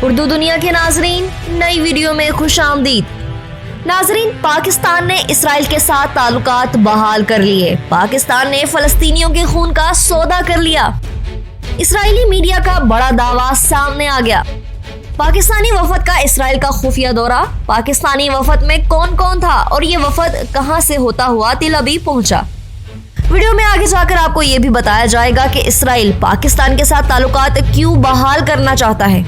उर्दू दुनिया के नाजरीन, नई वीडियो में खुश आमदीद। नाजरीन, पाकिस्तान ने इसराइल के साथ ताल्लुकात बहाल कर लिए। पाकिस्तान ने फलस्तीनियों के खून का सौदा कर लिया। इसराइली मीडिया का बड़ा दावा सामने आ गया। पाकिस्तानी वफद का इसराइल का खुफिया दौरा। पाकिस्तानी वफद में कौन कौन था और ये वफद कहां से होता हुआ तिल अबीब पहुंचा। वीडियो में आगे जाकर आपको ये भी बताया जाएगा कि इसराइल पाकिस्तान के साथ ताल्लुकात क्यों बहाल करना चाहता है।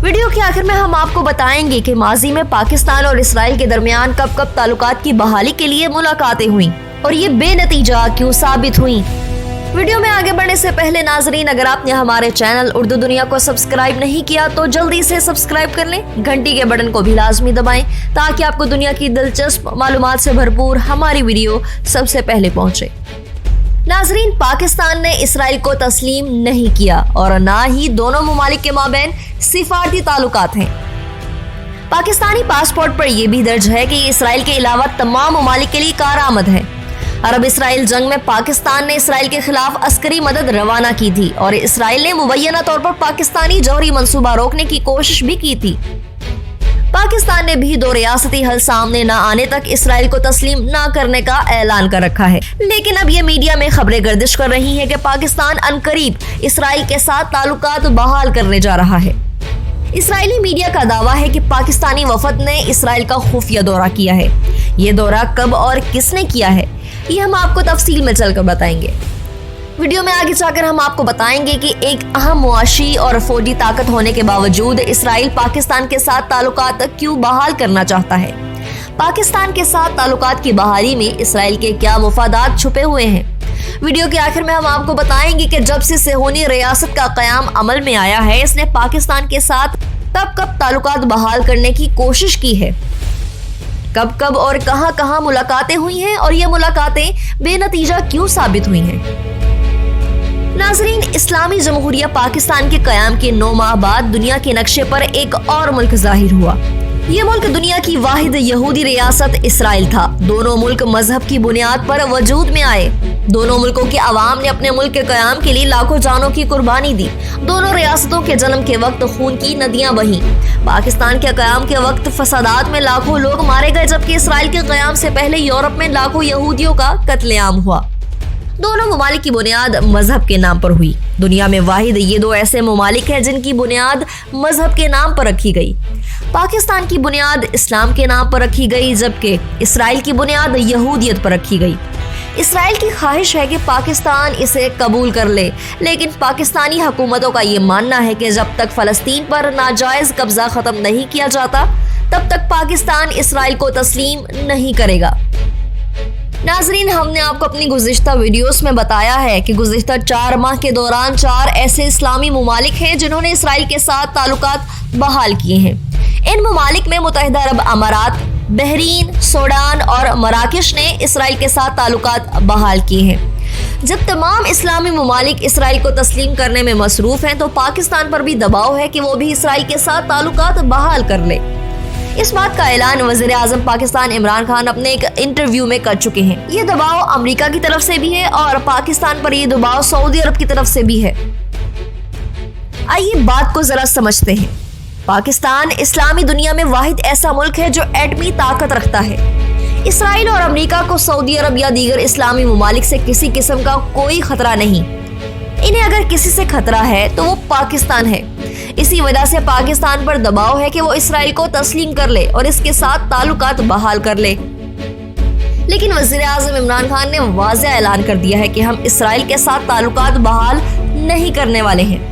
वीडियो के आखिर में हम आपको बताएंगे कि माजी में पाकिस्तान और इसराइल के दरमियान कब कब ताल्लुकात की बहाली के लिए मुलाकातें हुई और ये बेनतीजा क्यों साबित हुई। वीडियो में आगे बढ़ने से पहले नाजरीन, अगर आपने हमारे चैनल उर्दू दुनिया को सब्सक्राइब नहीं किया तो जल्दी से सब्सक्राइब कर लें। घंटी के बटन को भी लाजमी दबाएं ताकि आपको दुनिया की दिलचस्प मालूमात से भरपूर हमारी वीडियो सबसे पहले पहुंचे। नाजरीन, पाकिस्तान ने इसराइल को तस्लीम नहीं किया और ना ही दोनों ममालिक के माबैन सिफारती ताल्लुकात हैं। पाकिस्तानी पासपोर्ट पर यह भी दर्ज है कि इसराइल के अलावा तमाम ममालिक के लिए कारआमद है। अरब इसराइल जंग में पाकिस्तान ने इसराइल के खिलाफ अस्करी मदद रवाना की थी और इसराइल ने मुबैना तौर पर पाकिस्तानी जौहरी मंसूबा रोकने की कोशिश भी की थी। पाकिस्तान ने भी दो रियासती हल सामने न आने तक इसराइल को तस्लीम न करने का ऐलान कर रखा है। लेकिन अब ये मीडिया में खबरें गर्दिश कर रही हैं कि पाकिस्तान अनकरीब इसराइल के साथ ताल्लुकात बहाल करने जा रहा है। इसराइली मीडिया का दावा है कि पाकिस्तानी वफद ने इसराइल का खुफिया दौरा किया है। ये दौरा कब और किसने किया है, ये हम आपको तफसील में चलकर बताएंगे। वीडियो में आगे जाकर हम आपको बताएंगे कि एक अहम मुआशी और फौजी ताकत होने के बावजूद इसराइल पाकिस्तान के साथ ताल्लुकात क्यों बहाल करना चाहता है। पाकिस्तान के साथ ताल्लुकात की बहाली में इसराइल के क्या मुफादात छुपे हुए हैं। वीडियो के आखिर में हम आपको बताएंगे कि जब से सेहोनी रियासत का क़याम अमल में आया है, इसने पाकिस्तान के साथ कब कब ताल्लुकात बहाल करने की कोशिश की है, कब कब और कहां कहां मुलाकातें हुई हैं और ये मुलाकातें बेनतीजा क्यों साबित हुई हैं। नाजरीन, इस्लामी जमहूरिया पाकिस्तान के कयाम के 9 माह बाद दुनिया के नक्शे पर एक और मुल्क जाहिर हुआ। ये मुल्क दुनिया की वाहिद यहूदी रियासत इसराइल था। दोनों मुल्क मजहब की बुनियाद पर वजूद में आए। दोनों मुल्कों के अवाम ने अपने मुल्क के कयाम के लिए लाखों जानों की कुर्बानी दी। दोनों रियासतों के जन्म के वक्त खून की नदियां बहीं। पाकिस्तान के कयाम के वक्त फसादात में लाखों लोग मारे गए, जबकि इसराइल के कयाम से पहले यूरोप में लाखों यहूदियों का कत्लेआम हुआ। दोनों ममालिक की बुनियाद मजहब के नाम पर हुई। दुनिया में वाहिद ये दो ऐसे ममालिक हैं जिनकी बुनियाद मजहब के नाम पर रखी गई। पाकिस्तान की बुनियाद इस्लाम के नाम पर रखी गई, जबकि इसराइल की बुनियाद यहूदियत पर रखी गई। इसराइल की ख्वाहिश है कि पाकिस्तान इसे कबूल कर ले, लेकिन पाकिस्तानी हुकूमतों का ये मानना है कि जब तक फलस्तीन पर नाजायज कब्जा खत्म नहीं किया जाता, तब तक पाकिस्तान इसराइल को तस्लीम नहीं करेगा। नाजरीन, हमने आपको अपनी गुज़िश्ता वीडियोस में बताया है कि गुज़िश्ता 4 माह के दौरान 4 ऐसे इस्लामी ममालिक हैं जिन्होंने इसराइल के साथ ताल्लुकात बहाल किए हैं। इन ममालिक में मुत्तहिदा अरब अमारात, बहरीन, सूडान और मराकश ने इसराइल के साथ ताल्लुकात बहाल किए हैं। जब तमाम इस्लामी ममालिक इसराइल को तस्लीम करने में मसरूफ हैं तो पाकिस्तान पर भी दबाव है कि वो भी इसराइल के साथ ताल्लुकात बहाल कर ले। इस बात का ऐलान वज़ीर आज़म पाकिस्तान इमरान खान अपने एक इंटरव्यू में कर चुके हैं। ये दबाव अमेरिका की तरफ से भी है और पाकिस्तान पर ये दबाव सऊदी अरब की तरफ से भी है। आइए बात को जरा समझते हैं। पाकिस्तान इस्लामी दुनिया में वाहिद ऐसा मुल्क है जो एटमी ताकत रखता है। इसराइल और अमेरिका को सऊदी अरब या दीगर इस्लामी ममालिक से किसी किस्म का कोई खतरा नहीं। इन्हें अगर किसी से खतरा है तो वो पाकिस्तान है। इसी वजह से पाकिस्तान पर दबाव है कि वो इसराइल को तस्लीम कर ले और इसके साथ ताल्लुकात बहाल कर ले। लेकिन वज़ीर आज़म इमरान खान ने वाज़ेह ऐलान कर दिया है कि हम इसराइल के साथ ताल्लुकात बहाल नहीं करने वाले हैं।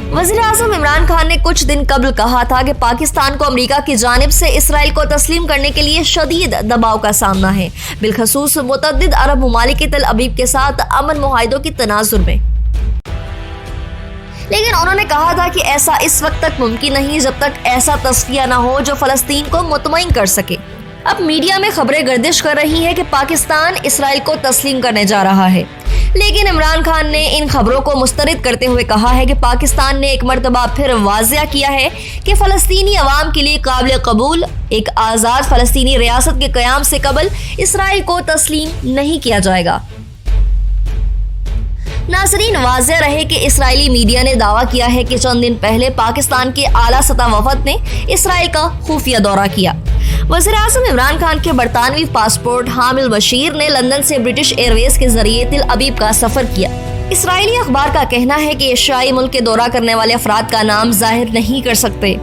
वज़ीर आज़म इमरान खान ने कुछ दिन कबल कहा था कि पाकिस्तान को अमेरिका की जानिब से इसराइल को तस्लीम करने के लिए शदीद दबाव का सामना है, बिलखसूस मुतअद्दिद अरब ममालिक के तल अबीब के साथ अमन मुआहिदों की तनाजुर में। लेकिन उन्होंने कहा था कि ऐसा इस वक्त तक मुमकिन नहीं जब तक ऐसा तस्फिया न हो जो फलस्तीन को मुतमईन कर सके। अब मीडिया में खबरें गर्दिश कर रही हैं कि पाकिस्तान इसराइल को तस्लीम करने जा रहा है, लेकिन इमरान खान ने इन खबरों को मुस्तरद करते हुए कहा है कि पाकिस्तान ने एक मर्तबा फिर वाज़ेह किया है कि फलस्तीनी अवाम के लिए काबिल कबूल एक आज़ाद फलस्तीनी रियासत के क़याम से कबल इसराइल को तस्लीम नहीं किया जाएगा। नाज़रीन, वाज़ेह रहे कि इसराइली मीडिया ने दावा किया है कि चंद दिन पहले पाकिस्तान के आला सतह वफद ने इसराइल का खुफिया दौरा किया। वज़ीर-ए-आज़म इमरान खान के बरतानवी पासपोर्ट हामिल बशीर ने लंदन से ब्रिटिश एयरवेज के जरिए तिल अबीब का सफर किया। इसराइली अखबार का कहना है कि एशियाई मुल्क के दौरा करने वाले अफराद का नाम जाहिर नहीं कर सकते,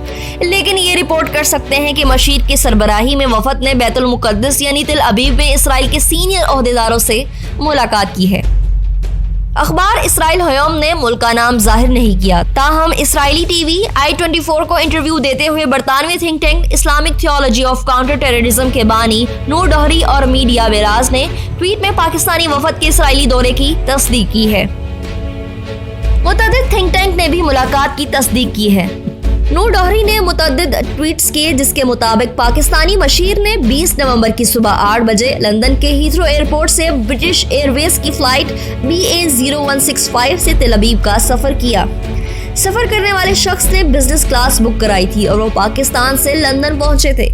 लेकिन ये रिपोर्ट कर सकते हैं कि बशीर की सरबराही में वफद ने बैतुल मुक़द्दस यानी तिल अबीब में इसराइल के सीनियर ओहदेदारों से मुलाकात की है। अखबार इसराइल हयोम ने मुल्क का नाम जाहिर नहीं किया, ताहम इसराइली टीवी I24 को इंटरव्यू देते हुए बरतानवी think tank Islamic theology of counter terrorism के बानी नूर डोहरी और मीडिया बेराज ने ट्वीट में पाकिस्तानी वफद के इसराइली दौरे की तस्दीक की है। मुतअद्दिद थिंक टैंक ने भी मुलाकात की तस्दीक की है। नूर डोहरी ने मुतअद्दिद ट्वीट्स किए, जिसके मुताबिक पाकिस्तानी बशीर ने 20 नवंबर की सुबह 8 बजे लंदन के हीथ्रो एयरपोर्ट से ब्रिटिश एयरवेज की फ्लाइट BA0165 से तिल अबीब का सफर किया। सफर करने वाले शख्स ने बिजनेस क्लास बुक कराई थी और वो पाकिस्तान से लंदन पहुंचे थे।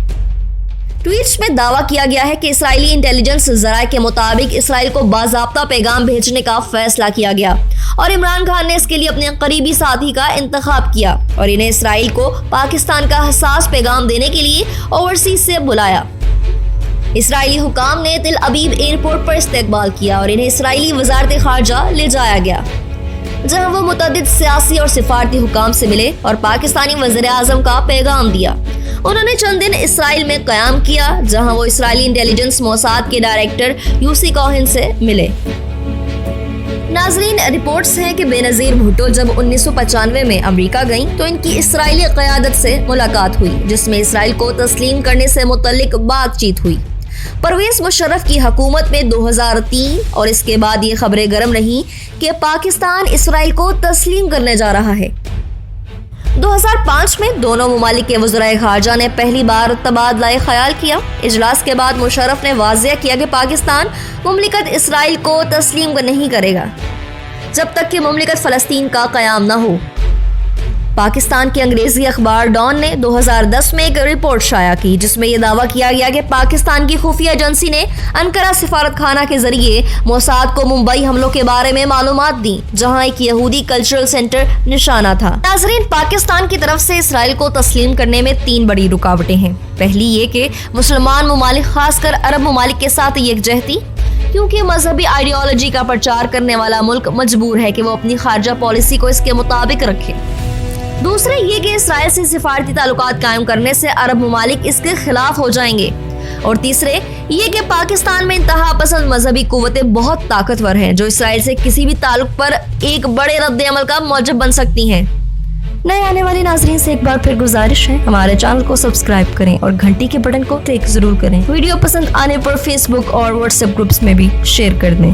ट्वीट्स में दावा किया गया है कि इसराइली इंटेलिजेंस ज़राए के मुताबिक इसराइल को बाज़ाब्ता पैगाम भेजने का फैसला किया गया और इमरान खान ने इसके लिए अपने करीबी साथी का इंतखाब किया और इन्हें इसराइल को पाकिस्तान का हसास पैगाम देने के लिए ओवरसीज से बुलाया। इसराइली हुकाम ने तिल अबीब एयरपोर्ट पर इस्तकबाल किया और इन्हें इसराइली वज़ारत ख़ारजा ले जाया गया, जहां वो मुतअद्दिद सियासी और सिफारती हुकाम से मिले और पाकिस्तानी वज़ीर-ए-आज़म का पैगाम दिया। उन्होंने चंद दिन इसराइल में क़याम किया, जहां वो इसराइली इंटेलिजेंस मोसाद के डायरेक्टर यूसी कोहेन से मिले। नाज़रीन, रिपोर्ट्स हैं कि बेनज़ीर भुट्टो जब 1995 में अमेरिका गईं तो इनकी इसराइली क़यादत से मुलाकात हुई, जिसमें इसराइल को तस्लीम करने से मुतल्लिक बातचीत हुई। परवेज़ मुशर्रफ की हुकूमत में 2003 और इसके बाद ये खबरें गर्म रहीं कि पाकिस्तान इसराइल को तस्लीम करने जा रहा है। 2005 में दोनों ममालिक के वज़राए ख़ारजा ने पहली बार तबादला ख्याल किया। इजलास के बाद मुशर्रफ ने वाज़ेह किया कि पाकिस्तान मुमलिकत इसराइल को तस्लीम नहीं करेगा जब तक कि मुमलिकत फ़लस्तीन का क़याम न हो। पाकिस्तान के अंग्रेजी अखबार डॉन ने 2010 में एक रिपोर्ट शाया की, जिसमें यह दावा किया गया कि पाकिस्तान की खुफिया एजेंसी ने अंकारा सिफारत खाना के जरिए मोसाद को मुंबई हमलों के बारे में मालूमात दी, जहां एक यहूदी कल्चरल सेंटर निशाना था। नाज़रीन, पाकिस्तान की तरफ से इसराइल को तस्लीम करने में 3 बड़ी रुकावटें हैं। पहली ये कि मुसलमान ममालिक, खासकर अरब ममालिक के साथ यकजहती, क्योंकि मजहबी आइडियोलॉजी का प्रचार करने वाला मुल्क मजबूर है कि वो अपनी खारजा पॉलिसी को इसके मुताबिक रखे। दूसरे ये कि इसराइल से सिफारती ताल्लुकात कायम करने से अरब ममालिक इसके खिलाफ हो जाएंगे। और तीसरे ये कि पाकिस्तान में इंतहा पसंद मजहबी कुव्वतें बहुत ताकतवर हैं, जो इसराइल से किसी भी ताल्लुक पर एक बड़े रद्द अमल का मौजब बन सकती हैं। नए आने वाले नाज़रीन से एक बार फिर गुजारिश है, हमारे चैनल को सब्सक्राइब करें और घंटी के बटन को क्लिक जरूर करें। वीडियो पसंद आने पर फेसबुक और व्हाट्सएप ग्रुप्स में भी शेयर कर दें।